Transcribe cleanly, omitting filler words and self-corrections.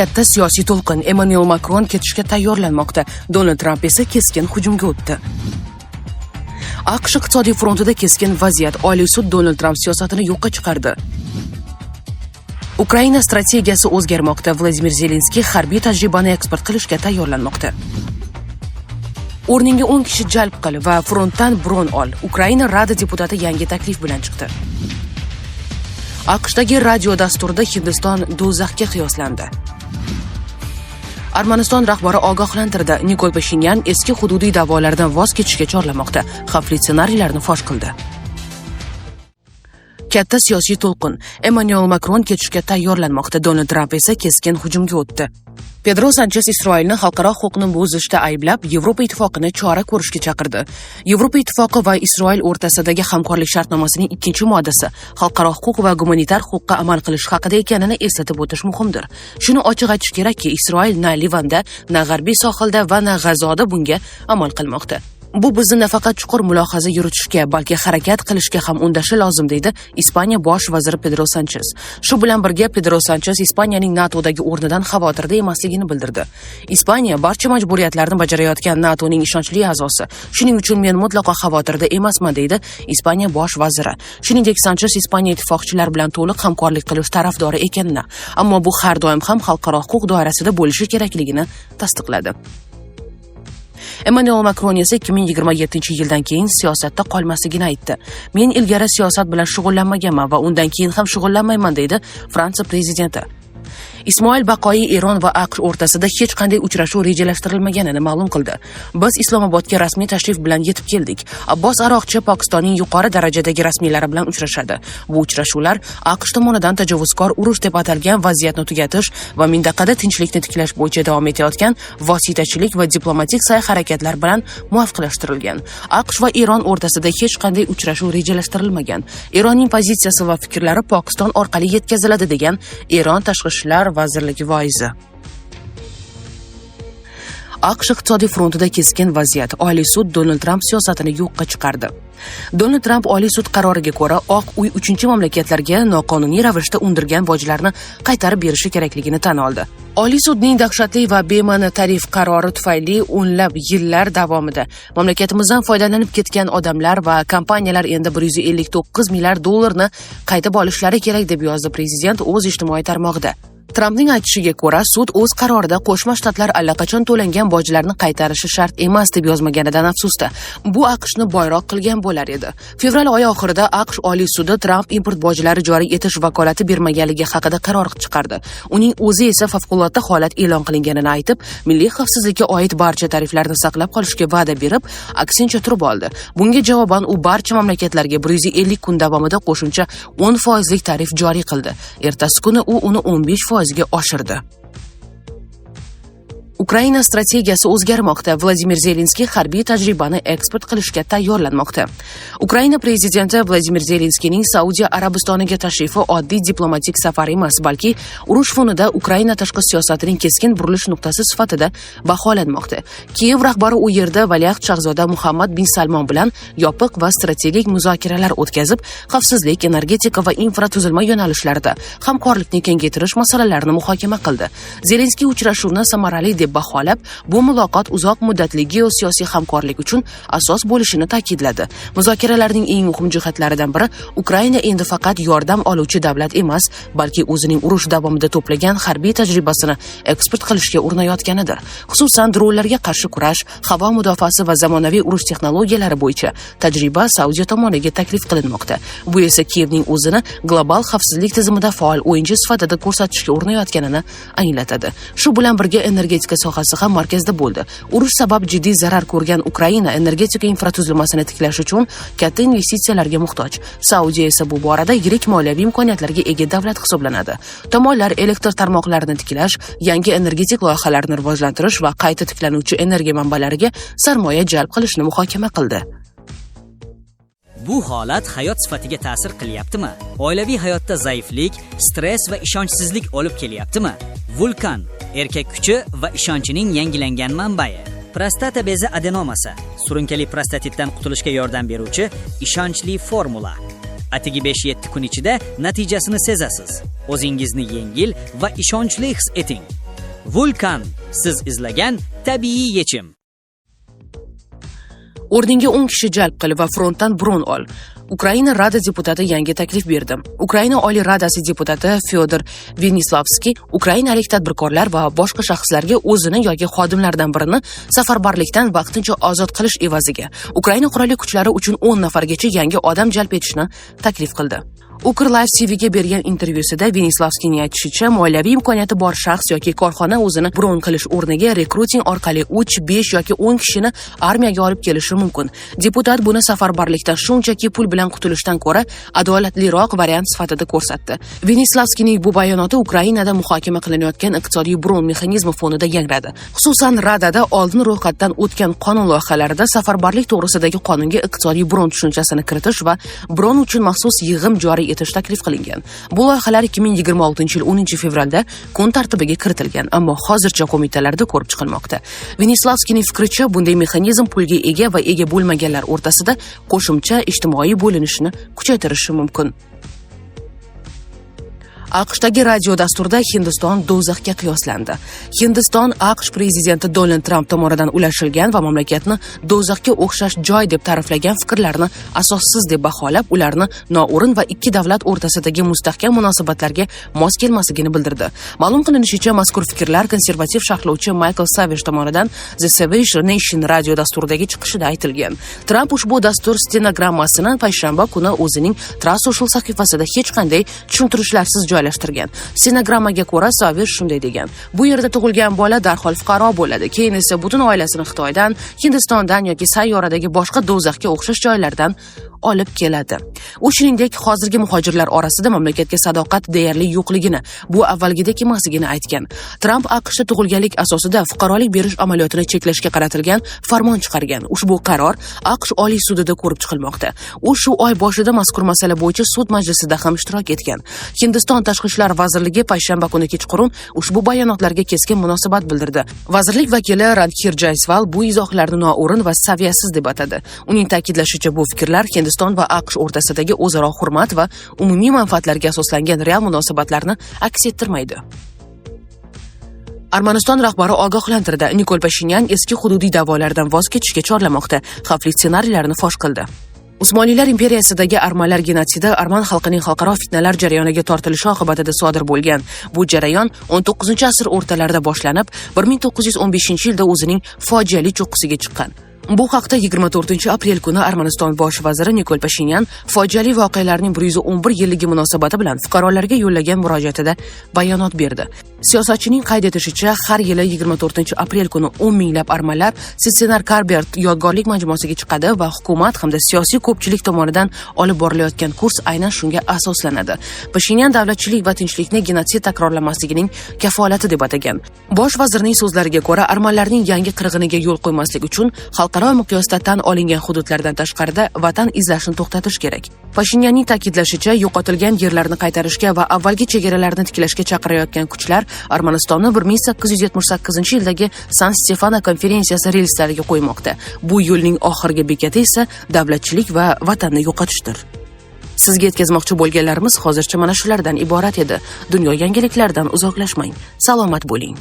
Katta siyosiy to'lqin. Emmanuel Macron ketishga tayyorlanmoqda. Donald Trump esa keskin hujumga o'tdi. AQSh iqtisodiy frontida keskin vaziyat. Oliy sud Donald Trump siyosatini yo'qqa chiqardi. Ukraina strategiyasi o'zgarmoqda. Vladimir Zelenskiy harbiy tajribani eksport qilishga tayyorlanmoqda. O'rninga 10 kishi jalb qil va frontdan bron ol. Ukraina Rada deputati yangi taklif bilan chiqdi. AQShdagi radio dasturida Hindiston do'zaxga qiyoslandi. Armaniston rahbari ogohlantirdi. Nikol Pashinyan eski hududiy da'volardan voz kechishga chorlamoqda. Xavfli ssenariylarni fosh qildi. Katta siyosiy to'lqin. Emmanuel Macron ketishga tayyorlanmoqda. Donald Trump esa keskin hujumga o'tdi. Pedro Sanchez Isroilni xalqaro huquqni buzishda ayblab, Yevropa ittifoqini chora ko'rishga chaqirdi. Yevropa ittifoqi va Isroil o'rtasidagi hamkorlik shartnomasining 2-moddasi xalqaro huquq va gumanitar huquqqa amal qilish haqida ekanini eslatib o'tish muhimdir. Shuni ochiq aytish kerakki, Isroil na Livanda, na g'arbiy sohilda va na G'azoda bunga amal qilmoqda. Bu bizni nafaqat chuqur mulohaza yuritishga, balki harakat qilishga ham undashi lozim, deydi Ispaniya bosh vaziri Pedro Sanchez. Shu bilan birga Pedro Sanchez Ispaniyaning NATOdagi o'rnidan xavotirda emasligini bildirdi. Ispaniya barcha majburiyatlarni bajarayotgan NATOning ishonchli a'zosi. Shuning uchun men mutlaqo xavotirda emasman, deydi Ispaniya bosh vaziri. Shuningdek, Sanchez Ispaniya ittifoqchilar bilan to'liq hamkorlik qilish tarafdori ekanini, ammo bu har doim ham xalqaro huquq doirasida bo'lishi kerakligini tasdiqladi. Emmanuel Macron esa 2027-yildan keyin siyosatda qolmasligini aytdi. Men ilgari siyosat bilan shug'ullanmaganman va undan keyin ham shug'ullanmayman, deydi Fransiya prezidenti. Ismoil Baqoyi Eron va AQSh o'rtasida hech qanday uchrashuv rejalashtirilmaganini ma'lum qildi. Biz Islomobodga rasmiy tashrif bilan yetib keldik. Abbos Aroqchi Pokistonning yuqori darajadagi rasmiylari bilan uchrashadi. Bu uchrashuvlar AQSh tomonidan tajovuzkor urush deb atalgan vaziyatni tugatish va mintaqada tinchlikni tiklash bo'yicha davom etayotgan vositachilik va diplomatik sa'y-harakatlar bilan muvofiqlashtirilgan. AQSh va Eron o'rtasida hech qanday uchrashuv rejalashtirilmagan. Eronning pozitsiyasi va fikrlari Pokiston orqali yetkaziladi, degan Eron tashqi ishlar vazirligi voizi. AQSh iqtisodiy frontida keskin vaziyat. Oliy sud Donald Trump siyosatini yo'qqa chiqardi. Donald Trump Oliy sud qaroriga ko'ra Oq uy 3-mamlakatlarga noqonuniy ravishda undirgan bojlarni qaytarib berishi kerakligini tan oldi. Oliy sudning dahshatli va bema'ni tarif qarori tufayli o'nlab yillar davomida mamlakatimizdan foydalanib ketgan odamlar va kompaniyalar endi 159 milliard dollarni qaytib olishlari kerak, deb yozdi prezident o'z ijtimoiy tarmog'ida. Trampning aytishiga ko'ra, sud o'z qarorida Qo'shma Shtatlar allaqachon to'langan bojlarni qaytarishi shart emas deb yozmaganidan afsusda. Bu AQShni boyroq qilgan bo'lar edi. Fevral oyi oxirida AQSh Oliy sudi Tramp import bojlari joriy etish vakolati bermaganligi haqida qaror chiqardi. Uning o'zi esa favqulodda holat e'lon qilinganini aytib, milliy xavfsizlikka oid barcha tariflarni saqlab qolishga va'da berib, aksincha turib oldi. Bunga javoban u barcha mamlakatlarga 150 kun davomida qo'shimcha 10% tarif joriy qildi. Ertasi kuni u uni 15% ga oshirdi. Ukraina strategiyasi o'zgarmoqda. Vladimir Zelenskiy harbiy tajribani eksport qilishga tayyorlanmoqda. Ukraina prezidenti Vladimir Zelenskiyning Saudiya Arabistoniga tashrifi oddiy diplomatik safar emas, balki urush fonida Ukraina tashqi siyosatining keskin burilish nuqtasi sifatida baholanmoqda. Kiyev rahbari u yerda valiahd shahzoda Muhammad bin Salmon bilan yopiq va strategik muzokaralar o'tkazib, xavfsizlik, energetika va infratuzilma yo'nalishlarida hamkorlikni kengaytirish masalalarini muhokama qildi. Zelenskiy uchrashuvni samarali deb baholab, bu muloqot uzoq muddatli geosiyosiy hamkorlik uchun asos bo'lishini ta'kidladi. Muzokaralarning eng muhim jihatlaridan biri Ukraina endi faqat yordam oluvchi davlat emas, balki o'zining urush davomida to'plagan harbiy tajribasini eksport qilishga urinayotganidir. Xususan, dronlarga qarshi kurash, havo mudofaasi va zamonaviy urush texnologiyalari bo'yicha tajriba Saudiya tomoniga taklif qilinmoqda. Bu esa Kiyevning o'zini global xavfsizlik tizimida faol o'yinchi sifatida ko'rsatishga urinayotganini anglatadi. Shu bilan birga energetika sohasi ham markazda bo'ldi. Urush sabab jiddiy zarar ko'rgan Ukraina energetika infratuzilmasini tiklash uchun katta investitsiyalarga muhtoj. Saudiya esa bu borada yirik moliyaviy imkoniyatlarga ega davlat hisoblanadi. Tomonlar elektr tarmoqlarini tiklash, yangi energetik loyihalarni rivojlantirish va qayta tiklanuvchi energiya manbalariga sarmoya jalb qilishni muhokama qildi. Bu holat hayot sifatiga ta'sir qilyaptimi? Oilaviy hayotda zaiflik, stress va ishonchsizlik olib kelyaptimi? Vulkan erkak kuchi va ishonchining yangilangan manbai. Prostata bezi adenomasi, surunkali prostatitdan qutulishga yordam beruvchi ishonchli formula. Atigi 5-7 kun ichida natijasini sezasiz. O'zingizni yengil va ishonchli his eting. Vulkan, siz izlagan tabiiy yechim. O'rninga 10 kishi jalb qil va frontdan bron ol. Ukraina Rada deputati yangi taklif berdi. Ukraina Oliy Radasi deputati Fyodor Venislavskiy ukrainalik tadbirkorlar va boshqa shaxslarga o'zini yoki xodimlardan birini safarbarlikdan vaqtincha ozod qilish evaziga Ukraina qurolli kuchlari uchun 10 nafargacha yangi odam jalb etishni taklif qildi. Ukrlife TV'ga bergan intervyusida Venislavskiyning aytishicha, moliyaviy imkoniyati bor shaxs yoki korxona o'zini bron qilish o'rniga rekruting orqali 3, 5 yoki 10 kishini armiyaga olib kelishi mumkin. Deputat buni safarbarlikdan shunchaki pul bilan qutulishdan ko'ra adolatliroq variant sifatida ko'rsatdi. Venislavskiyning bu bayonoti Ukrainada muhokama qilinayotgan iqtisodiy bron mexanizmi fonida yangradi. Xususan, Radada oldin ro'yxatdan o'tgan qonun loyihalarida safarbarlik to'g'risidagi qonunga iqtisodiy bron tushunchasini kiritish va bron uchun maxsus yig'im joriy etish taklif qilingan. Bu loyihalar 2026-yil 10-fevralda kun tartibiga kiritilgan, ammo hozircha qo'mitalarda ko'rib chiqilmoqda. Venislavskiyning fikricha, bunday mexanizm pulga ega va ega bo'lmaganlar o'rtasida qo'shimcha ijtimoiy bo'linishni kuchaytirishi mumkin. AQShdagi radio dasturda Hindiston do'zaxga qiyoslandi. Hindiston AQSh prezidenti Donald Trump tomonidan ulashilgan va mamlakatni do'zaxga o'xshash joy deb ta'riflagan fikrlarni asossiz deb baholab, ularni noo'rin va ikki davlat o'rtasidagi mustahkam munosabatlarga mos kelmasligini bildirdi. Ma'lum qilinishicha, mazkur fikrlar konservativ sharhlovchi Michael Savage tomonidan The Savage Nation radio dasturidagi chiqishida aytilgan. Trump ushbu dastur stenogrammasini payshanba kuni o'zining Truth Social sahifasida hech qanday tushuntirishlarsiz joylashtirgan. Stenogrammaga ko'ra Savage shunday degan: "Bu yerda tug'ilgan bola darhol fuqaro bo'ladi. Keyin esa butun oilasini Xitoydan, Hindistondan yoki sayyoradagi boshqa do'zaxga o'xshash joylardan olib keladi." U shuningdek, hozirgi muhojirlar orasida mamlakatga sadoqat deyarli yo'qligini, bu avvalgidek emasligini aytgan. Trump AQShda tug'ilganlik asosida fuqarolik berish amaliyotini cheklashga qaratilgan farmon chiqargan. Ushbu qaror AQSh Oliy sudida ko'rib chiqilmoqda. U shu oy boshida mazkur masala bo'yicha sud majlisida ham ishtirok etgan. Hindiston Tashqi ishlar vazirligi payshanba kuni kechqurun ushbu bayonotlarga keskin munosabat bildirdi. Vazirlik vakili Ranhir Jaiswal bu izohlarni noo'rin va saviyasiz deb atadi. Uning ta'kidlashicha, bu fikrlar Hindiston va AQSh o'rtasidagi o'zaro hurmat va umumiy manfaatlarga asoslangan real munosabatlarni aks ettirmaydi. Armaniston rahbari ogohlantirdi. Nikol Pashinyan eski hududiy da'volardan voz kechishga chorlamoqda, xavfli ssenariylarni fosh qildi. Usmoniylar imperiyasidagi armanlar genotsidi arman xalqining xalqaro fitnalar jarayoniga tortilishi oqibatida sodir bo'lgan. Bu jarayon 19-asr o'rtalarida boshlanib, 1915-yilda o'zining fojiali cho'qqisiga chiqqan. Bu haqda 24-aprel kuni Armaniston bosh vaziri Nikol Pashinyan fojiali voqealarning 111 yilligi munosabati bilan fuqarolarga yo'llagan murojaatida bayonot berdi. Siyosatchining qayd etishicha, har yili 24-aprel kuni 10 minglab armanlar Sitsenar Karbert yodgorlik majmuasiga chiqadi va hukumat hamda siyosiy ko'pchilik tomonidan olib borilayotgan kurs aynan shunga asoslanadi. Pashinyan davlatchilik va tinchlikni genotsid takrorlamasligining kafolati deb atagan. Bosh vazirning so'zlariga ko'ra, armanlarning yangi qirg'iniga yo'l qo'ymaslik uchun xalqaro miqyosda tan olingan hududlardan tashqarida vatan izlashni to'xtatish kerak. Pashinyanning ta'kidlashicha, yo'qotilgan yerlarni qaytarishga va avvalgi chegaralarni tiklashga chaqirayotgan kuchlar Armanistonni 1878-yildagi San-Stefano konferensiyasi relslariga qo'ymoqda. Bu yo'lning oxirgi bekati esa davlatchilik va vatanni yo'qotishdir. Sizga yetkazmoqchi bo'lganlarimiz hozircha mana shulardan iborat edi. Dunyo yangiliklaridan uzoqlashmang. Salomat bo'ling.